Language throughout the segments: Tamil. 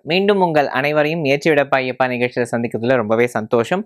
மீண்டும் உங்கள் அனைவரையும் ஏற்றி விடப்பா ஐயப்பா நிகழ்ச்சியில சந்திக்கிறதுல ரொம்பவே சந்தோஷம்.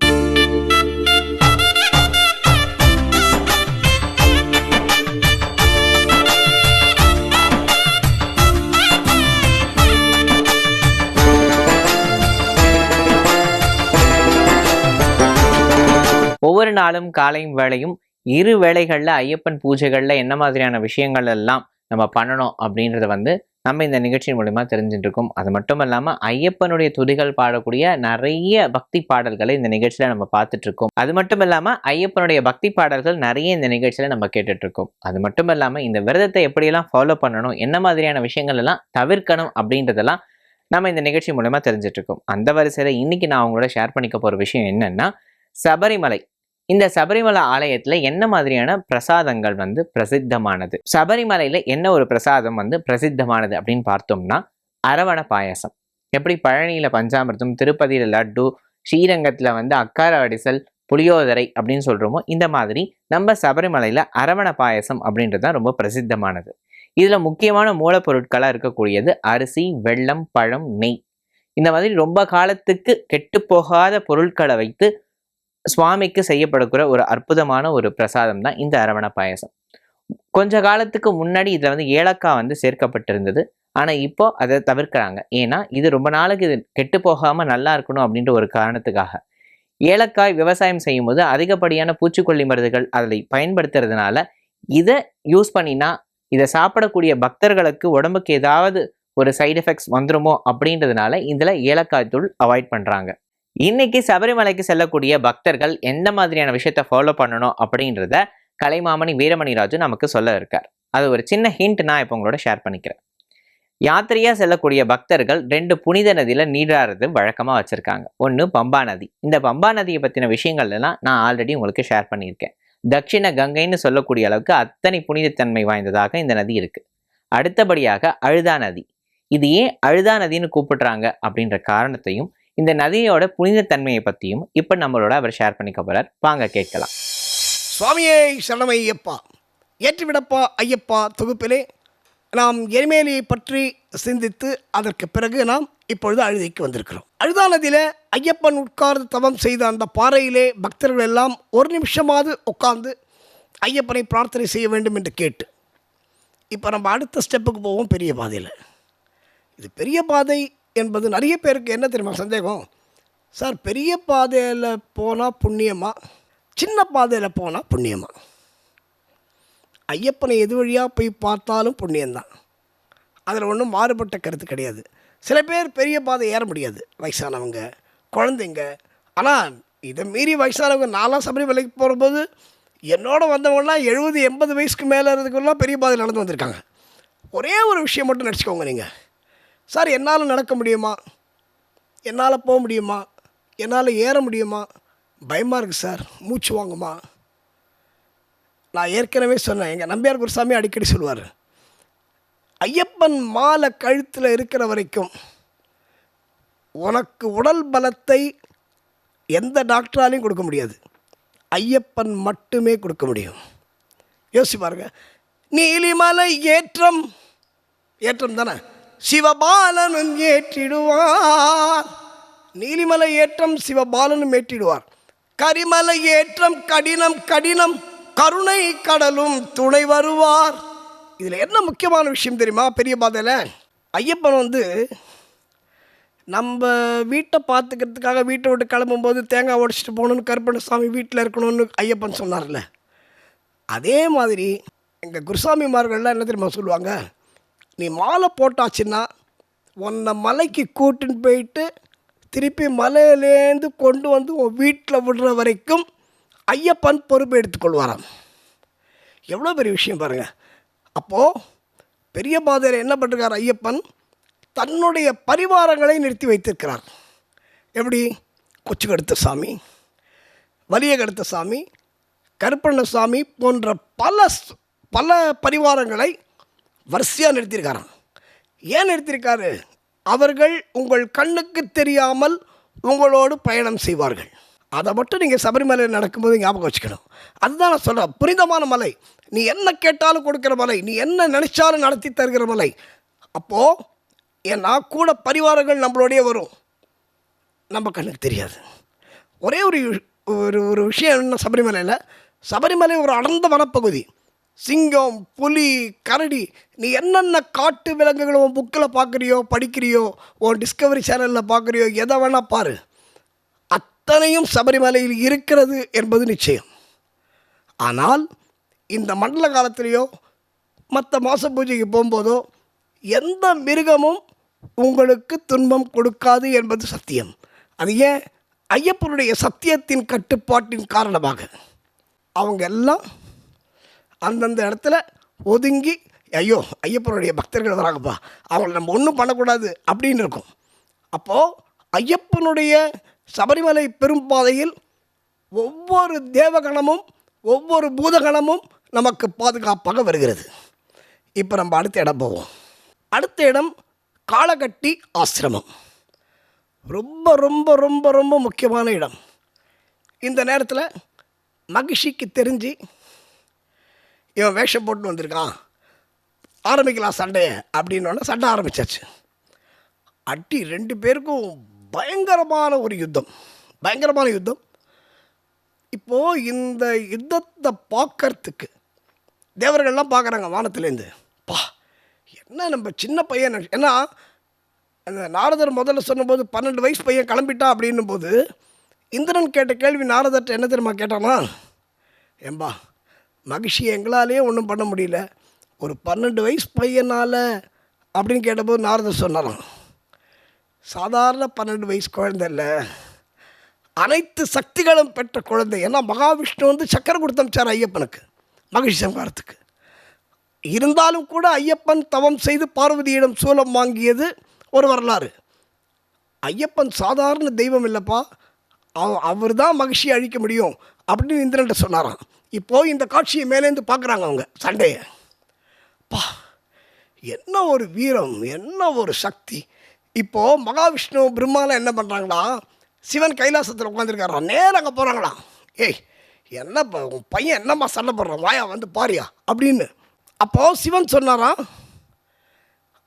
ஒவ்வொரு நாளும் காலையும் வேளையும் இரு வேளைகளில் ஐயப்பன் பூஜைகளில் என்ன மாதிரியான விஷயங்கள் எல்லாம் நம்ம பண்ணணும் அப்படின்றத நம்ம இந்த நிகழ்ச்சியின் மூலிமா தெரிஞ்சுட்டு இருக்கோம். அது மட்டும் இல்லாமல் ஐயப்பனுடைய துதிகள் பாடக்கூடிய நிறைய பக்தி பாடல்களை இந்த நிகழ்ச்சியில் நம்ம பார்த்துட்டு இருக்கோம். அது மட்டும் இல்லாமல் ஐயப்பனுடைய பக்தி பாடல்கள் நிறைய இந்த நிகழ்ச்சியில் நம்ம கேட்டுட்டு இருக்கோம். அது மட்டும் இல்லாமல் இந்த விரதத்தை எப்படியெல்லாம் ஃபாலோ பண்ணணும், என்ன மாதிரியான விஷயங்கள் எல்லாம் தவிர்க்கணும் அப்படின்றதெல்லாம் நம்ம இந்த நிகழ்ச்சி மூலமா தெரிஞ்சிட்டு இருக்கோம். அந்த வரிசையில் இன்னைக்கு நான் அவங்களோட ஷேர் பண்ணிக்க போகிற விஷயம் என்னன்னா, சபரிமலை. இந்த சபரிமலை ஆலயத்துல என்ன மாதிரியான பிரசாதங்கள் பிரசித்தமானது, சபரிமலையில என்ன ஒரு பிரசாதம் பிரசித்தமானது அப்படின்னு பார்த்தோம்னா அரவண பாயசம். எப்படி பழனியில பஞ்சாமிர்தம், திருப்பதியில லட்டு, ஸ்ரீரங்கத்துல அக்கார அடிசல், புளியோதரை அப்படின்னு சொல்றோமோ, இந்த மாதிரி நம்ம சபரிமலையில அரவண பாயசம் அப்படின்றது தான் ரொம்ப பிரசித்தமானது. இதுல முக்கியமான மூலப்பொருட்களா இருக்கக்கூடியது அரிசி, வெல்லம், பழம், நெய். இந்த மாதிரி ரொம்ப காலத்துக்கு கெட்டு போகாத பொருட்களை வைத்து சுவாமிக்கு செய்யப்படக்கூட ஒரு அற்புதமான ஒரு பிரசாதம் தான் இந்த அரவண பாயசம். கொஞ்ச காலத்துக்கு முன்னாடி இதுல ஏலக்காய் சேர்க்கப்பட்டிருந்தது. ஆனா இப்போ அதை தவிர்க்கிறாங்க. ஏன்னா இது ரொம்ப நாளுக்கு இது கெட்டு போகாம நல்லா இருக்கணும் அப்படின்ற ஒரு காரணத்துக்காக. ஏலக்காய் விவசாயம் செய்யும் போது அதிகப்படியான பூச்சிக்கொல்லி மருந்துகள் அதை பயன்படுத்துறதுனால இதை யூஸ் பண்ணினா இதை சாப்பிடக்கூடிய பக்தர்களுக்கு உடம்புக்கு ஏதாவது ஒரு சைடு எஃபெக்ட்ஸ் வந்துருமோ அப்படின்றதுனால இதுல ஏலக்காய் தூள் அவாய்ட் பண்றாங்க. இன்னைக்கு சபரிமலைக்கு செல்லக்கூடிய பக்தர்கள் எந்த மாதிரியான விஷயத்த ஃபாலோ பண்ணணும் அப்படின்றத கலைமாமணி வீரமணி ராஜு நமக்கு சொல்ல இருக்கார். அது ஒரு சின்ன ஹிண்ட் நான் இப்போ உங்களோட ஷேர் பண்ணிக்கிறேன். யாத்திரையா செல்லக்கூடிய பக்தர்கள் 2 புனித நதியில நீராடுறது வழக்கமா வச்சிருக்காங்க. ஒன்று பம்பா நதி. இந்த பம்பா நதியை பத்தின விஷயங்கள் எல்லாம் நான் ஆல்ரெடி உங்களுக்கு ஷேர் பண்ணியிருக்கேன். தட்சிண கங்கைன்னு சொல்லக்கூடிய அளவுக்கு அத்தனை புனிதத்தன்மை வாய்ந்ததாக இந்த நதி இருக்கு. அடுத்தபடியாக அழுதா நதி. இது ஏன் அழுதா நதின்னு கூப்பிடுறாங்க அப்படின்ற காரணத்தையும் இந்த நதியோட புனிதத்தன்மையை பற்றியும் இப்போ நம்மளோட அவர் ஷேர் பண்ணிக்க போறார். வாங்க கேட்கலாம். சுவாமியே சரணமையப்பா, ஏற்றிவிடப்பா ஐயப்பா தொகுப்பிலே நாம் எரிமேலியை பற்றி சிந்தித்து அதற்கு பிறகு நாம் இப்பொழுது அழுதைக்கு வந்திருக்கிறோம். அழுதா நதியில் ஐயப்பன் உட்கார்ந்து தவம் செய்த அந்த பாறையிலே பக்தர்கள் எல்லாம் ஒரு நிமிஷமாவது உட்கார்ந்து ஐயப்பனை பிரார்த்தனை செய்ய வேண்டும் என்று கேட்டு இப்போ நம்ம அடுத்த ஸ்டெப்புக்கு போவோம். பெரிய பாதையில். இது பெரிய பாதை என்பது நிறைய பேருக்கு என்ன தெரியுமா சந்தேகம்? சார், பெரிய பாதையில் போனால் புண்ணியமா, சின்ன பாதையில் போனால் புண்ணியமா? ஐயப்பனை எது வழியாக போய் பார்த்தாலும் புண்ணியம்தான். அதில் ஒன்றும் மாறுபட்ட கருத்து கிடையாது. சில பேர் பெரிய பாதை ஏற முடியாது, வயசானவங்க, குழந்தைங்க. ஆனால் இதை மீறி வயசானவங்க, நாலாம் சபரிமலைக்கு போகும்போது என்னோட வந்தவங்களாம் 70-80 வயசுக்கு மேலே இருக்கிறதுக்குலாம் பெரிய பாதையில் நடந்து வந்திருக்காங்க. ஒரே ஒரு விஷயம் மட்டும் நினச்சிக்கோங்க. நீங்கள் சார், என்னால் நடக்க முடியுமா, என்னால் போக முடியுமா, என்னால் ஏற முடியுமா, பயமாக இருக்குது சார், மூச்சு வாங்குமா? நான் ஏற்கனவே சொன்னேன், எங்கள் நம்பியார் குருசாமி அடிக்கடி சொல்லுவார், ஐயப்பன் மாலை கழுத்தில் இருக்கிற வரைக்கும் உனக்கு உடல் பலத்தை எந்த டாக்டராலையும் கொடுக்க முடியாது, ஐயப்பன் மட்டுமே கொடுக்க முடியும். யோசிச்சு பாருங்க. நீலிமலை ஏற்றம், ஏற்றம் தானே, சிவபாலனும் ஏற்றிடுவார். நீலிமலை ஏற்றம் சிவபாலனும் ஏற்றிடுவார். கரிமலை ஏற்றம் கடினம் கடினம், கருணை கடலும் துணை வருவார். இதில் என்ன முக்கியமான விஷயம் தெரியுமா? பெரிய பாதையில் ஐயப்பன் நம்ம வீட்டை பார்த்துக்கிறதுக்காக வீட்டை விட்டு கிளம்பும்போது தேங்காய் உடைச்சிட்டு போகணுன்னு, கருப்பண்ணசாமி வீட்டில் இருக்கணும்னு ஐயப்பன் சொன்னார்ல, அதே மாதிரி எங்கள் குருசாமிமார்கள்லாம் என்ன தெரியுமா சொல்லுவாங்க? நீ மாலை போட்டாச்சுன்னா உன்னை மலைக்கு கூட்டின்னு போயிட்டு திருப்பி மலையிலேருந்து கொண்டு உன் வீட்டில் விடுற வரைக்கும் ஐயப்பன் பொறுப்பை எடுத்துக்கொள்வாராம். எவ்வளோ பெரிய விஷயம் பாருங்கள். அப்போது பெரிய பாதையில் என்ன பண்ணிருக்கார் ஐயப்பன்? தன்னுடைய பரிவாரங்களை நிறுத்தி வைத்திருக்கிறார். எப்படி? கொச்சுக்கடுத்த சாமி, வலியகடுத்த சாமி, கருப்பண்ணசாமி போன்ற பல பரிவாரங்களை வரிசையாக நிறுத்தியிருக்காராம். ஏன் நிறுத்தியிருக்காரு? அவர்கள் உங்கள் கண்ணுக்கு தெரியாமல் உங்களோடு பயணம் செய்வார்கள். அதை மட்டும் நீங்கள் சபரிமலையில் நடக்கும்போது ஞாபகம் வச்சுக்கணும். அதுதான் நான் சொல்கிறேன், புனிதமான மலை. நீ என்ன கேட்டாலும் கொடுக்குற மலை, நீ என்ன நினச்சாலும் நடத்தி தருகிற மலை. அப்போது ஏன்னா கூட பரிவாரங்கள் நம்மளோடய வரும், நம்ம கண்ணுக்கு தெரியாது. ஒரே ஒரு ஒரு ஒரு விஷயம் என்ன, சபரிமலை ஒரு அடர்ந்த வனப்பகுதி. சிங்கம், புலி, கரடி, நீ என்னென்ன காட்டு விலங்குகளை உன் புக்கில் பார்க்குறியோ, படிக்கிறியோ, உன் டிஸ்கவரி சேனலில் பார்க்குறியோ, எதை வேணால் பாரு, அத்தனையும் சபரிமலையில் இருக்கிறது என்பது நிச்சயம். ஆனால் இந்த மண்டல காலத்திலேயோ மற்ற மாத பூஜைக்கு போகும்போதோ எந்த மிருகமும் உங்களுக்கு துன்பம் கொடுக்காது என்பது சத்தியம். அது ஏன்? ஐயப்பனுடைய சத்தியத்தின் கட்டுப்பாட்டின் காரணமாக. அவங்க எல்லாம் அந்தந்த இடத்துல ஒதுங்கி, ஐயோ ஐயப்பனுடைய பக்தர்கள் வராங்கப்பா, அவங்கள நம்ம ஒன்றும் பண்ணக்கூடாது அப்படின்னு இருக்கும். அப்போது ஐயப்பனுடைய சபரிமலை பெரும்பாதையில் ஒவ்வொரு தேவகணமும் ஒவ்வொரு பூதகணமும் நமக்கு பாதுகாப்பாக வருகிறது. இப்போ நம்ம அடுத்த இடம் போவோம். அடுத்த இடம் காளகட்டி ஆசிரமம். ரொம்ப ரொம்ப ரொம்ப ரொம்ப முக்கியமான இடம். இந்த நேரத்தில் மகிஷிக்கு தெரிஞ்சு இவன் வேஷம் போட்டு வந்திருக்கான், ஆரம்பிக்கலாம் சண்டையை அப்படின்னோடனே சண்டை ஆரம்பித்தாச்சு. அடி 2 பேருக்கும் பயங்கரமான ஒரு யுத்தம், பயங்கரமான யுத்தம். இப்போது இந்த யுத்தத்தை பார்க்கறதுக்கு தேவர்கள்லாம் பார்க்குறாங்க வானத்துலேருந்து. பா, என்ன நம்ம சின்ன பையன். ஏன்னா அந்த நாரதர் முதல்ல சொன்னபோது 12 வயசு பையன் கிளம்பிட்டான் அப்படின்னும் போது இந்திரன் கேட்ட கேள்வி நாரதர்கிட்ட என்ன தெரியுமா கேட்டானா? ஏம்பா, மகிஷி எங்களாலே ஒன்றும் பண்ண முடியல, ஒரு 12 வயசு பையனால் அப்படின்னு கேட்டபோது நாரதர் சொன்னாராம், சாதாரண 12 வயசு குழந்தை இல்லை, அனைத்து சக்திகளும் பெற்ற குழந்தை. ஏன்னா மகாவிஷ்ணு வந்து சக்கரை கொடுத்து அனுப்பிச்சார் ஐயப்பனுக்கு மகிஷி சம்ஹாரத்துக்கு. இருந்தாலும் கூட ஐயப்பன் தவம் செய்து பார்வதியிடம் சூலம் வாங்கியது ஒரு வரலாறு. ஐயப்பன் சாதாரண தெய்வம் இல்லைப்பா, அவர் தான் மகிழ்ச்சியை அழிக்க முடியும் அப்படின்னு இந்திரன்ட்ட சொன்னாராம். இப்போது இந்த காட்சியை மேலேருந்து பார்க்குறாங்க அவங்க சண்டையை. பா, என்ன ஒரு வீரம், என்ன ஒரு சக்தி. இப்போது மகாவிஷ்ணு பிரம்மாலாம் என்ன பண்ணுறாங்களா, சிவன் கைலாசத்தில் உட்காந்துருக்காராம், நேரம் அங்கே போகிறாங்களாம். ஏய், என்னப்பா உன் பையன் என்னம்மா சண்டை போடுறான், வாயா வந்து பாரியா அப்படின்னு. அப்போது சிவன் சொன்னாராம்,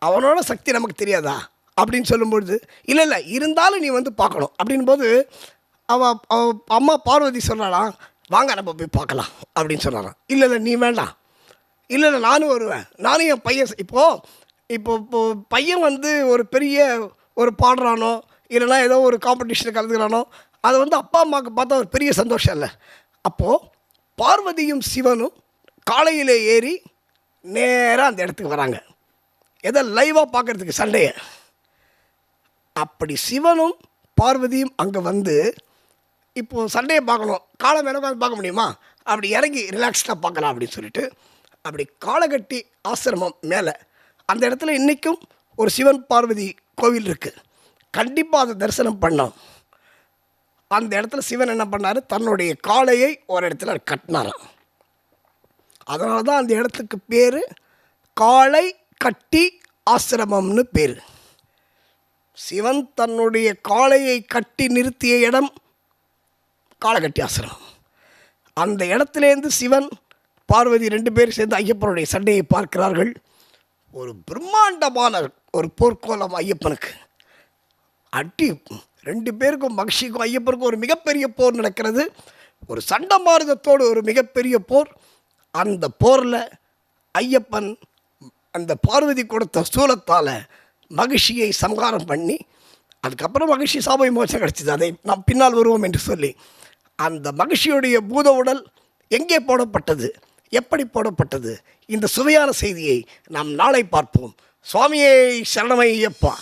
அவனோட சக்தி நமக்கு தெரியாதா அப்படின்னு சொல்லும்பொழுது, இல்லை இல்லை இருந்தாலும் நீ வந்து பார்க்கணும் அப்படின்போது அவ அம்மா பார்வதி சொல்கிறாளாம், வாங்க நம்ம போய் பார்க்கலாம் அப்படின்னு சொன்னாராம். இல்லை இல்லை நீ வேண்டாம், இல்லை இல்லை நானும் வருவேன், நானும் என் பையன். இப்போ பையன் வந்து ஒரு பெரிய ஒரு பாடுறானோ இல்லைனா ஏதோ ஒரு காம்படிஷனில் கலந்துக்கிறானோ, அதை வந்து அப்பா அம்மாவுக்கு பார்த்தா ஒரு பெரிய சந்தோஷம் இல்லை. அப்போது பார்வதியும் சிவனும் காலையில் ஏறி நேராக அந்த இடத்துக்கு வராங்க, எதை லைவாக பார்க்குறதுக்கு சண்டையை. அப்படி சிவனும் பார்வதியும் அங்கே வந்து இப்போது சண்டையை பார்க்கணும், காலை மேலே உட்காந்து பார்க்க முடியுமா, அப்படி இறங்கி ரிலாக்ஸ்டாக பார்க்கலாம் அப்படின்னு சொல்லிட்டு அப்படி காளகட்டி ஆசிரமம் மேலே அந்த இடத்துல இன்றைக்கும் ஒரு சிவன் பார்வதி கோவில் இருக்குது. கண்டிப்பாக அதை தரிசனம் பண்ணோம். அந்த இடத்துல சிவன் என்ன பண்ணார், தன்னுடைய காளையை ஒரு இடத்துல கட்டினாராம். அதனால தான் அந்த இடத்துக்கு பேர் காளை கட்டி ஆசிரமம்னு பேர். சிவன் தன்னுடைய காளையை கட்டி நிறுத்திய இடம் காளகட்டி ஆசிரமம். அந்த இடத்துலேருந்து சிவன் பார்வதி 2 பேர் சேர்ந்து ஐயப்பனுடைய சண்டையை பார்க்கிறார்கள். ஒரு பிரம்மாண்டமான ஒரு போர்க்கோலம் ஐயப்பனுக்கு. அடி 2 பேருக்கும் மகிழ்ச்சிக்கும் ஐயப்பனுக்கும் ஒரு மிகப்பெரிய போர் நடக்கிறது. ஒரு சண்டை மாறுதத்தோடு ஒரு மிகப்பெரிய போர். அந்த போரில் ஐயப்பன் அந்த பார்வதி கொடுத்த சூலத்தால் மகிழ்ச்சியை சம்ஹாரம் பண்ணி, அதுக்கப்புறம் மகிழ்ச்சி சாப விமோசனம் கிடச்சிது, அதை நாம் பின்னால் வருவோம் என்று சொல்லி, அந்த மகிழ்ச்சியுடைய பூத உடல் எங்கே போடப்பட்டது, எப்படி போடப்பட்டது, இந்த சுவையான செய்தியை நாம் நாளை பார்ப்போம். சுவாமியே சரணமையப்பா.